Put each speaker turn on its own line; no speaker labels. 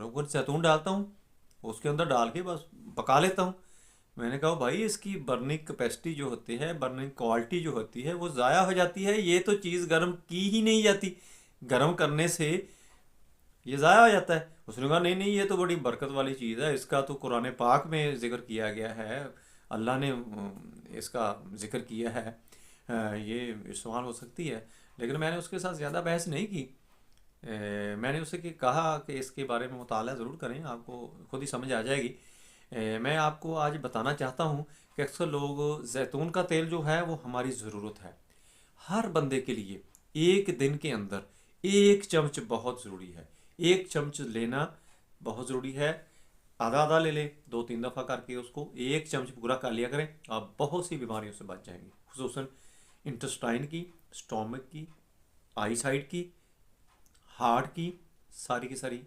ऊपर जैतून डालता हूँ, उसके अंदर डाल के बस पका लेता हूँ। मैंने कहा भाई इसकी बर्निंग कैपेसिटी जो होती है, बर्निंग क्वालिटी जो होती है वो ज़ाया हो जाती है, ये तो चीज़ गर्म की ही नहीं जाती, गर्म करने से ये ज़ाया हो जाता है। उसने कहा नहीं नहीं, ये तो बड़ी बरकत वाली चीज़ है, इसका तो कुरान पाक में जिक्र किया गया है, अल्लाह ने इसका जिक्र किया है, ये इस्तेमाल हो सकती है। लेकिन मैंने उसके साथ ज़्यादा बहस नहीं की। मैंने उससे कहा कि इसके बारे में मुताला ज़रूर करें, आपको खुद ही समझ आ जाएगी। मैं आपको आज बताना चाहता हूँ कि अक्सर लोग जैतून का तेल जो है वो हमारी ज़रूरत है, हर बंदे के लिए एक दिन के अंदर एक चम्मच बहुत ज़रूरी है। एक चम्मच लेना बहुत ज़रूरी है। आधा आधा ले लें, 2-3 दफ़ा करके उसको एक चम्मच पूरा कर लिया करें, आप बहुत सी बीमारियों से बच जाएंगे, खुसूसन इंटेस्टाइन की, स्टोमक की, आई साइड की, हार्ट की, सारी की सारी